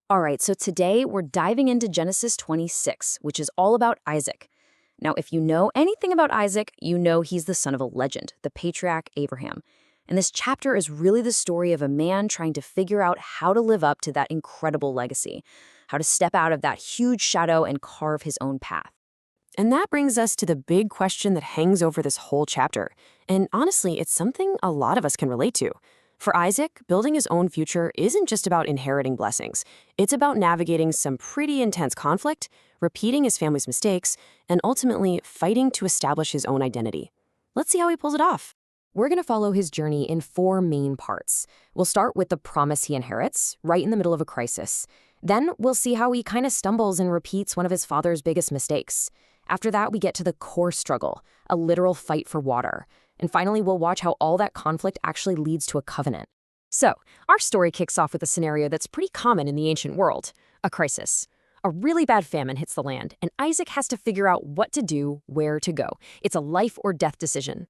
All right, so today we're diving into Genesis 26, which is all about Isaac. Now, if you know anything about Isaac, you know he's the son of a legend, the patriarch Abraham. And this chapter is really the story of a man trying to figure out how to live up to that incredible legacy, how to step out of that huge shadow and carve his own path. And that brings us to the big question that hangs over this whole chapter. And honestly, it's something a lot of us can relate to. For Isaac, building his own future isn't just about inheriting blessings. It's about navigating some pretty intense conflict, repeating his family's mistakes, and ultimately fighting to establish his own identity. Let's see how he pulls it off. We're going to follow his journey in four main parts. We'll start with the promise he inherits, right in the middle of a crisis. Then we'll see how he kind of stumbles and repeats one of his father's biggest mistakes. After that, we get to the core struggle, a literal fight for water. And finally, we'll watch how all that conflict actually leads to a covenant. So, our story kicks off with a scenario that's pretty common in the ancient world, a crisis. A really bad famine hits the land, and Isaac has to figure out what to do, where to go. It's a life or death decision.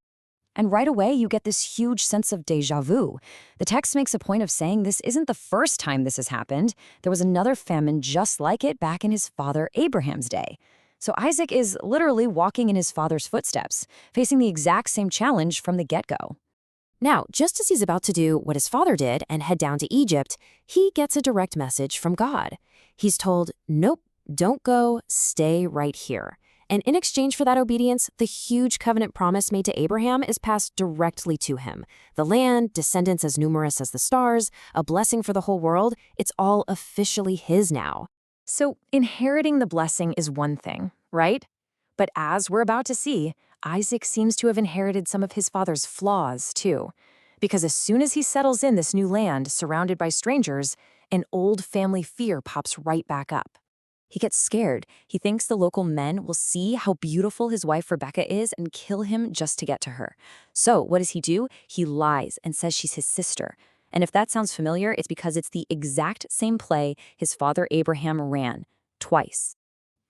And right away, you get this huge sense of déjà vu. The text makes a point of saying this isn't the first time this has happened. There was another famine just like it back in his father Abraham's day. So Isaac is literally walking in his father's footsteps, facing the exact same challenge from the get-go. Now, just as he's about to do what his father did and head down to Egypt, he gets a direct message from God. He's told, nope, don't go, stay right here. And in exchange for that obedience, the huge covenant promise made to Abraham is passed directly to him. The land, descendants as numerous as the stars, a blessing for the whole world, it's all officially his now. So inheriting the blessing is one thing, right? But as we're about to see, Isaac seems to have inherited some of his father's flaws, too. Because as soon as he settles in this new land, surrounded by strangers, an old family fear pops right back up. He gets scared. He thinks the local men will see how beautiful his wife Rebecca is and kill him just to get to her. So what does he do? He lies and says she's his sister. And if that sounds familiar, it's because it's the exact same play his father Abraham ran, twice.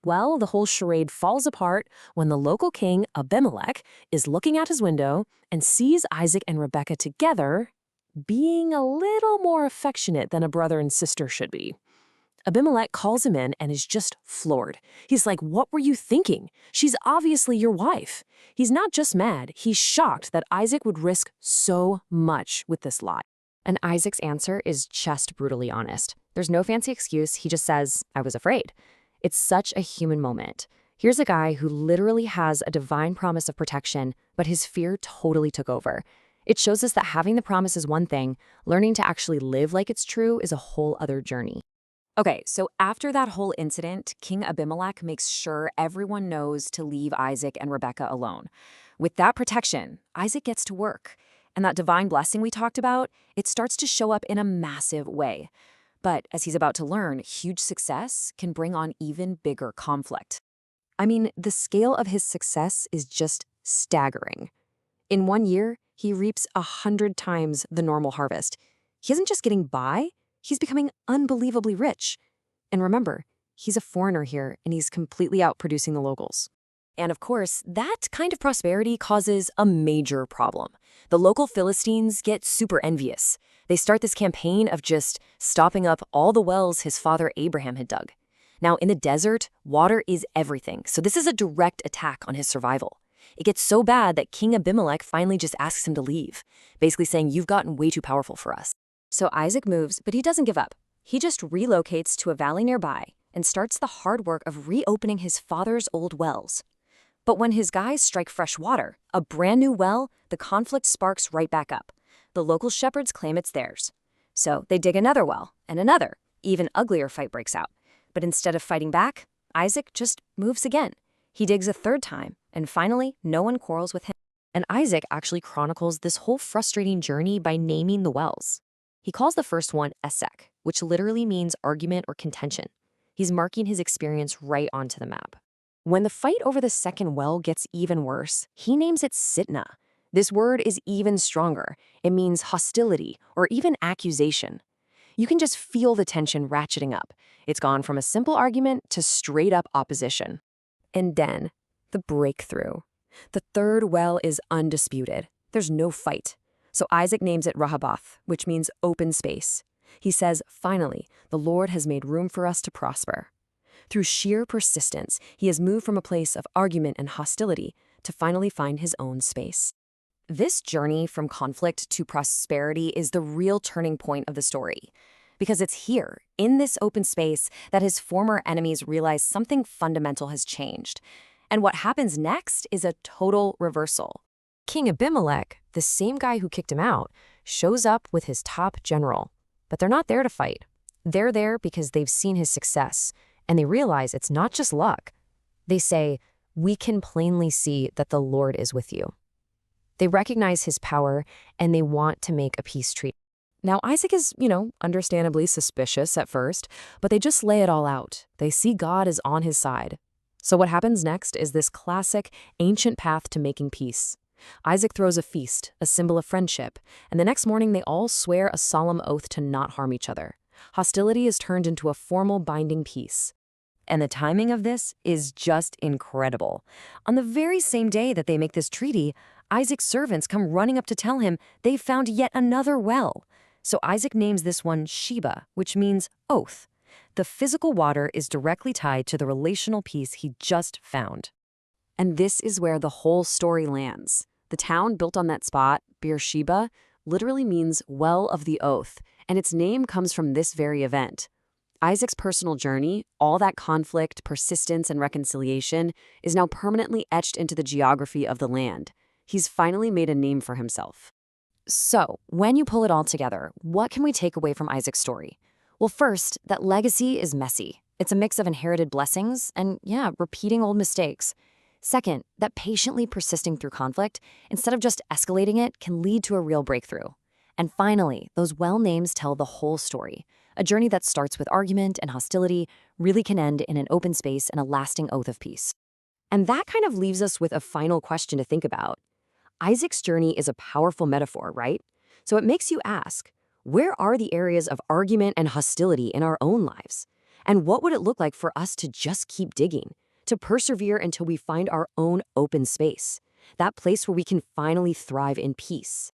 Well, the whole charade falls apart when the local king, Abimelech, is looking out his window and sees Isaac and Rebecca together, being a little more affectionate than a brother and sister should be. Abimelech calls him in and is just floored. He's like, what were you thinking? She's obviously your wife. He's not just mad, he's shocked that Isaac would risk so much with this lie. And Isaac's answer is just brutally honest. There's no fancy excuse, he just says, I was afraid. It's such a human moment. Here's a guy who literally has a divine promise of protection, but his fear totally took over. It shows us that having the promise is one thing, learning to actually live like it's true is a whole other journey. Okay, so after that whole incident, King Abimelech makes sure everyone knows to leave Isaac and Rebecca alone. With that protection, Isaac gets to work. And that divine blessing we talked about, it starts to show up in a massive way. But as he's about to learn, huge success can bring on even bigger conflict. I mean, the scale of his success is just staggering. In 1 year, he reaps 100 times the normal harvest. He isn't just getting by, he's becoming unbelievably rich. And remember, he's a foreigner here and he's completely outproducing the locals. And of course, that kind of prosperity causes a major problem. The local Philistines get super envious. They start this campaign of just stopping up all the wells his father Abraham had dug. Now, in the desert, water is everything, so this is a direct attack on his survival. It gets so bad that King Abimelech finally just asks him to leave, basically saying, you've gotten way too powerful for us. So Isaac moves, but he doesn't give up. He just relocates to a valley nearby and starts the hard work of reopening his father's old wells. But when his guys strike fresh water, a brand new well, the conflict sparks right back up. The local shepherds claim it's theirs. So they dig another well, and another. Even uglier fight breaks out. But instead of fighting back, Isaac just moves again. He digs a third time, and finally, no one quarrels with him. And Isaac actually chronicles this whole frustrating journey by naming the wells. He calls the first one Esek, which literally means argument or contention. He's marking his experience right onto the map. When the fight over the second well gets even worse, he names it Sitna. This word is even stronger. It means hostility or even accusation. You can just feel the tension ratcheting up. It's gone from a simple argument to straight-up opposition. And then, the breakthrough. The third well is undisputed. There's no fight. So Isaac names it Rehoboth, which means open space. He says, finally, the Lord has made room for us to prosper. Through sheer persistence, he has moved from a place of argument and hostility to finally find his own space. This journey from conflict to prosperity is the real turning point of the story. Because it's here, in this open space, that his former enemies realize something fundamental has changed. And what happens next is a total reversal. King Abimelech, the same guy who kicked him out, shows up with his top general. But they're not there to fight. They're there because they've seen his success, and they realize it's not just luck. They say, "We can plainly see that the Lord is with you." They recognize his power, and they want to make a peace treaty. Now, Isaac is, understandably suspicious at first, but they just lay it all out. They see God is on his side. So what happens next is this classic, ancient path to making peace. Isaac throws a feast, a symbol of friendship, and the next morning they all swear a solemn oath to not harm each other. Hostility is turned into a formal binding peace. And the timing of this is just incredible. On the very same day that they make this treaty, Isaac's servants come running up to tell him they've found yet another well. So Isaac names this one Sheba, which means oath. The physical water is directly tied to the relational peace he just found. And this is where the whole story lands. The town built on that spot, Beersheba, literally means well of the oath, and its name comes from this very event. Isaac's personal journey, all that conflict, persistence, and reconciliation, is now permanently etched into the geography of the land. He's finally made a name for himself. So, when you pull it all together, what can we take away from Isaac's story? Well, first, that legacy is messy. It's a mix of inherited blessings and, repeating old mistakes. Second, that patiently persisting through conflict, instead of just escalating it, can lead to a real breakthrough. And finally, those well names tell the whole story. A journey that starts with argument and hostility really can end in an open space and a lasting oath of peace. And that kind of leaves us with a final question to think about. Isaac's journey is a powerful metaphor, right? So it makes you ask, where are the areas of argument and hostility in our own lives? And what would it look like for us to just keep digging, to persevere until we find our own open space, that place where we can finally thrive in peace?